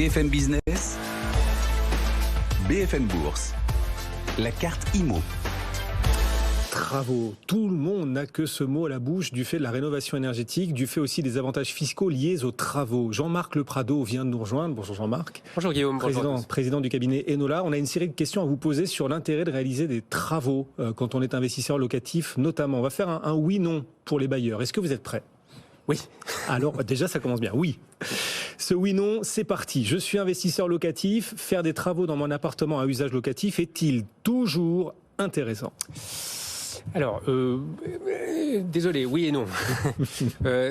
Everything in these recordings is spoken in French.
BFM Business, BFM Bourse, la carte IMO. Travaux. Tout le monde n'a que ce mot à la bouche du fait de la rénovation énergétique, du fait aussi des avantages fiscaux liés aux travaux. Jean-Marc Le Prado vient de nous rejoindre. Bonjour Jean-Marc. Bonjour Guillaume. Président du cabinet Enola. On a une série de questions à vous poser sur l'intérêt de réaliser des travaux quand on est investisseur locatif notamment. On va faire un oui-non pour les bailleurs. Est-ce que vous êtes prêts ? Oui. Alors déjà ça commence bien. Oui. Ce oui-non, c'est parti. Je suis investisseur locatif. Faire des travaux dans mon appartement à usage locatif est-il toujours intéressant ? Alors, désolé, oui et non.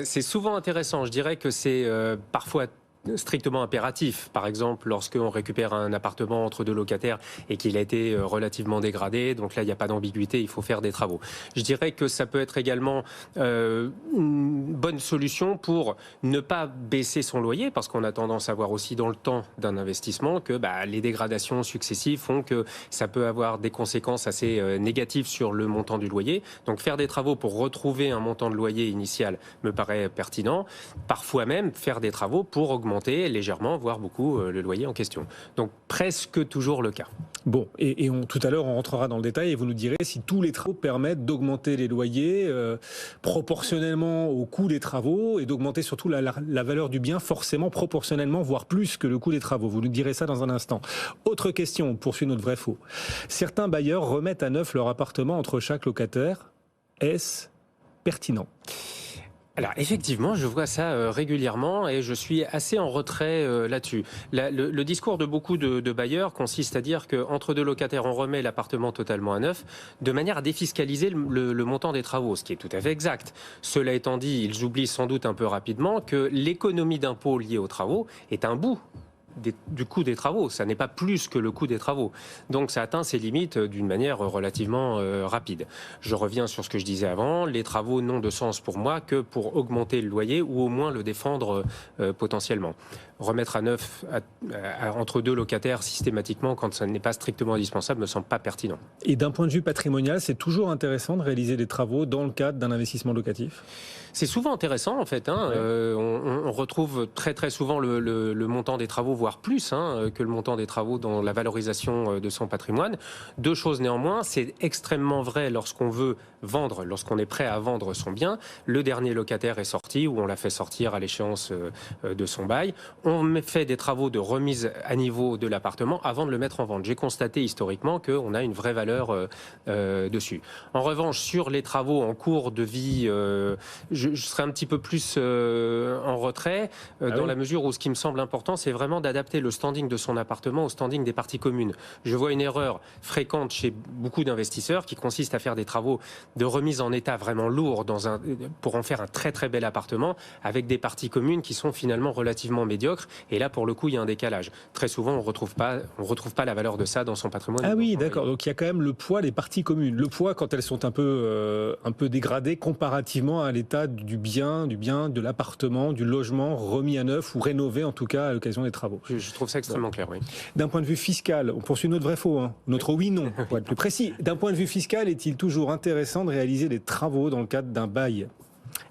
C'est souvent intéressant. Je dirais que c'est parfois strictement impératif. Par exemple, lorsqu'on récupère un appartement entre deux locataires et qu'il a été relativement dégradé, donc là, il n'y a pas d'ambiguïté, il faut faire des travaux. Je dirais que ça peut être également une bonne solution pour ne pas baisser son loyer, parce qu'on a tendance à voir aussi dans le temps d'un investissement que les dégradations successives font que ça peut avoir des conséquences assez négatives sur le montant du loyer. Donc faire des travaux pour retrouver un montant de loyer initial me paraît pertinent. Parfois même faire des travaux pour augmenter légèrement, voire beaucoup, le loyer en question. Donc presque toujours le cas. Bon, et tout à l'heure on rentrera dans le détail et vous nous direz si tous les travaux permettent d'augmenter les loyers proportionnellement au coût des travaux et d'augmenter surtout la valeur du bien forcément proportionnellement, voire plus que le coût des travaux. Vous nous direz ça dans un instant. Autre question, on poursuit notre vrai-faux. Certains bailleurs remettent à neuf leur appartement entre chaque locataire. Est-ce pertinent ? Alors effectivement, je vois ça régulièrement et je suis assez en retrait là-dessus. Le discours de beaucoup de bailleurs consiste à dire qu'entre deux locataires, on remet l'appartement totalement à neuf, de manière à défiscaliser le montant des travaux, ce qui est tout à fait exact. Cela étant dit, ils oublient sans doute un peu rapidement que l'économie d'impôt liée aux travaux est un bout du coût des travaux, ça n'est pas plus que le coût des travaux. Donc ça atteint ses limites d'une manière relativement rapide. Je reviens sur ce que je disais avant, les travaux n'ont de sens pour moi que pour augmenter le loyer ou au moins le défendre potentiellement. Remettre à neuf entre deux locataires systématiquement quand ça n'est pas strictement indispensable me semble pas pertinent. Et d'un point de vue patrimonial, c'est toujours intéressant de réaliser des travaux dans le cadre d'un investissement locatif ? C'est souvent intéressant en fait. On retrouve très très souvent le montant des travaux, voire plus que le montant des travaux dans la valorisation de son patrimoine. Deux choses néanmoins, c'est extrêmement vrai lorsqu'on veut vendre, lorsqu'on est prêt à vendre son bien. Le dernier locataire est sorti ou on l'a fait sortir à l'échéance de son bail. On fait des travaux de remise à niveau de l'appartement avant de le mettre en vente. J'ai constaté historiquement qu'on a une vraie valeur dessus. En revanche, sur les travaux en cours de vie, je serais un petit peu plus en retrait dans la mesure où ce qui me semble important, c'est vraiment d'adapter le standing de son appartement au standing des parties communes. Je vois une erreur fréquente chez beaucoup d'investisseurs qui consiste à faire des travaux de remise en état vraiment lourds pour en faire un très très bel appartement avec des parties communes qui sont finalement relativement médiocres. Et là, pour le coup, il y a un décalage. Très souvent, on ne retrouve pas la valeur de ça dans son patrimoine. Ah oui, d'accord. Donc il y a quand même le poids des parties communes. Le poids quand elles sont un peu dégradées comparativement à l'état du bien, de l'appartement, du logement remis à neuf ou rénové en tout cas à l'occasion des travaux. Je trouve ça extrêmement clair, oui. D'un point de vue fiscal, on poursuit notre vrai-faux, notre oui-non, pour être plus précis. D'un point de vue fiscal, est-il toujours intéressant de réaliser des travaux dans le cadre d'un bail ?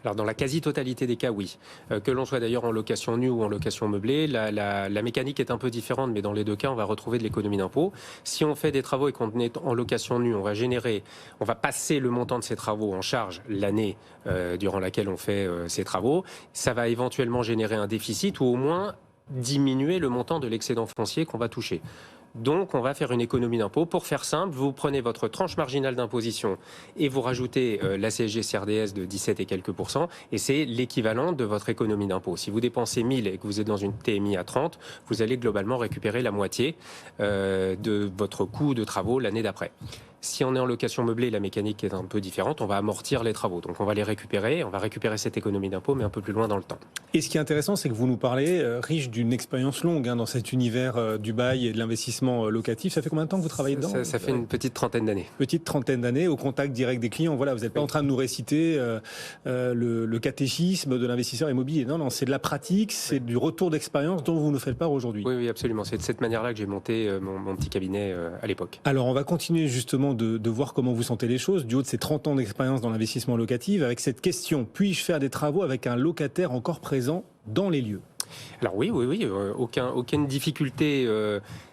Alors dans la quasi-totalité des cas, oui. Que l'on soit d'ailleurs en location nue ou en location meublée, la mécanique est un peu différente, mais dans les deux cas, on va retrouver de l'économie d'impôt. Si on fait des travaux et qu'on est en location nue, on va passer le montant de ces travaux en charge l'année durant laquelle on fait ces travaux. Ça va éventuellement générer un déficit ou au moins diminuer le montant de l'excédent foncier qu'on va toucher. Donc, on va faire une économie d'impôt. Pour faire simple, vous prenez votre tranche marginale d'imposition et vous rajoutez la CSG-CRDS de 17 et quelques %, et c'est l'équivalent de votre économie d'impôt. Si vous dépensez 1000 et que vous êtes dans une TMI à 30, vous allez globalement récupérer la moitié de votre coût de travaux l'année d'après. Si on est en location meublée, la mécanique est un peu différente. On va amortir les travaux. Donc on va les récupérer. On va récupérer cette économie d'impôt, mais un peu plus loin dans le temps. Et ce qui est intéressant, c'est que vous nous parlez, riche d'une expérience longue dans cet univers du bail et de l'investissement locatif. Ça fait combien de temps que vous travaillez dedans ? Ça fait une petite trentaine d'années. Petite trentaine d'années, au contact direct des clients. Voilà, vous n'êtes pas en train de nous réciter le catéchisme de l'investisseur immobilier. Non, c'est de la pratique, c'est du retour d'expérience dont vous nous faites part aujourd'hui. Oui, absolument. C'est de cette manière-là que j'ai monté mon petit cabinet à l'époque. Alors, on va continuer justement de voir comment vous sentez les choses, du haut de ces 30 ans d'expérience dans l'investissement locatif, avec cette question, puis-je faire des travaux avec un locataire encore présent dans les lieux ? Alors oui, aucune difficulté,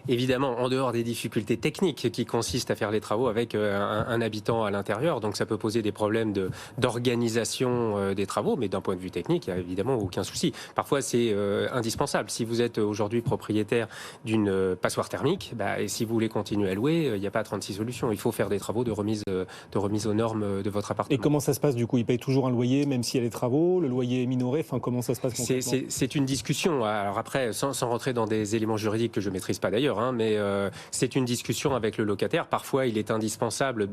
évidemment, en dehors des difficultés techniques qui consistent à faire les travaux avec un habitant à l'intérieur. Donc ça peut poser des problèmes d'organisation des travaux, mais d'un point de vue technique, il n'y a évidemment aucun souci. Parfois, c'est indispensable. Si vous êtes aujourd'hui propriétaire d'une passoire thermique, et si vous voulez continuer à louer, il n'y a pas 36 solutions. Il faut faire des travaux de remise aux normes de votre appartement. Et comment ça se passe du coup? Il paye toujours un loyer même s'il y a des travaux? Le loyer est minoré? Enfin, comment ça se passe concrètement? C'est une discussion. Alors après, sans rentrer dans des éléments juridiques que je ne maîtrise pas d'ailleurs, mais c'est une discussion avec le locataire. Parfois, il est indispensable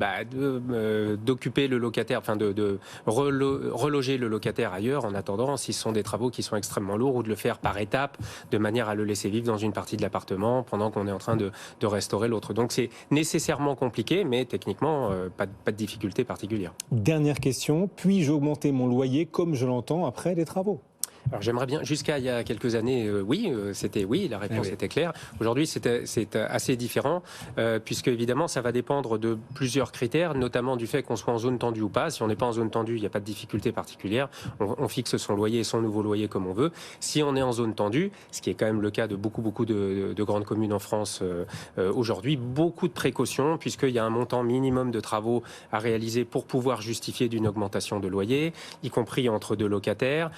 d'occuper le locataire, enfin de reloger le locataire ailleurs en attendant, si ce sont des travaux qui sont extrêmement lourds, ou de le faire par étapes, de manière à le laisser vivre dans une partie de l'appartement pendant qu'on est en train de restaurer l'autre. Donc c'est nécessairement compliqué, mais techniquement, pas de difficulté particulière. Dernière question, puis-je augmenter mon loyer comme je l'entends après les travaux? Alors j'aimerais bien, jusqu'à il y a quelques années, c'était oui, la réponse était claire. Aujourd'hui, c'est assez différent, puisque évidemment, ça va dépendre de plusieurs critères, notamment du fait qu'on soit en zone tendue ou pas. Si on n'est pas en zone tendue, il n'y a pas de difficulté particulière. On fixe son loyer et son nouveau loyer comme on veut. Si on est en zone tendue, ce qui est quand même le cas de beaucoup de grandes communes en France aujourd'hui, beaucoup de précautions, puisqu'il y a un montant minimum de travaux à réaliser pour pouvoir justifier d'une augmentation de loyer, y compris entre deux locataires.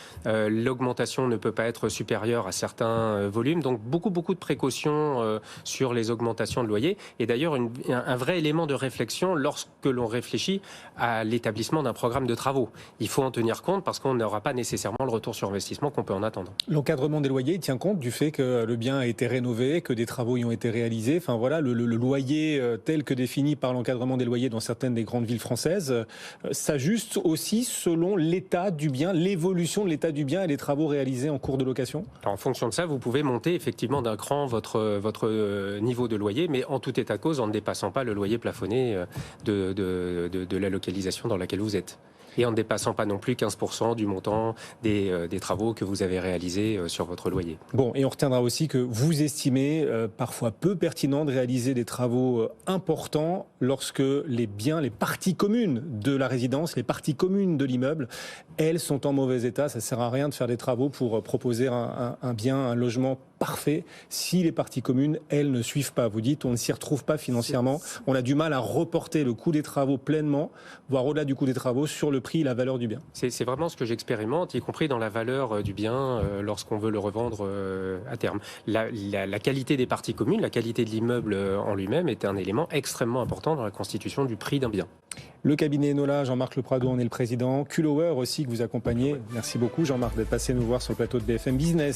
L'augmentation ne peut pas être supérieure à certains volumes, donc beaucoup de précautions sur les augmentations de loyer. Et d'ailleurs, un vrai élément de réflexion lorsque l'on réfléchit à l'établissement d'un programme de travaux. Il faut en tenir compte parce qu'on n'aura pas nécessairement le retour sur investissement qu'on peut en attendre. L'encadrement des loyers, il tient compte du fait que le bien a été rénové, que des travaux y ont été réalisés. Enfin voilà, le loyer tel que défini par l'encadrement des loyers dans certaines des grandes villes françaises s'ajuste aussi selon l'état du bien, l'évolution de l'état du bien et les travaux réalisés en cours de location? Alors, en fonction de ça, vous pouvez monter effectivement d'un cran votre niveau de loyer, mais en tout état de cause, en ne dépassant pas le loyer plafonné de la localisation dans laquelle vous êtes. Et en ne dépassant pas non plus 15% du montant des travaux que vous avez réalisés sur votre loyer. Bon, et on retiendra aussi que vous estimez parfois peu pertinent de réaliser des travaux importants lorsque les biens, les parties communes de la résidence, les parties communes de l'immeuble, elles sont en mauvais état. Ça ne sert à rien de faire des travaux pour proposer un bien, un logement parfait si les parties communes, elles, ne suivent pas. Vous dites, on ne s'y retrouve pas financièrement. On a du mal à reporter le coût des travaux pleinement, voire au-delà du coût des travaux, sur le prix et la valeur du bien. C'est vraiment ce que j'expérimente, y compris dans la valeur du bien lorsqu'on veut le revendre à terme. La qualité des parties communes, la qualité de l'immeuble en lui-même est un élément extrêmement important dans la constitution du prix d'un bien. Le cabinet Enola, Jean-Marc Leprado en est le président. Kulower aussi que vous accompagnez. Merci beaucoup Jean-Marc d'être passé nous voir sur le plateau de BFM Business.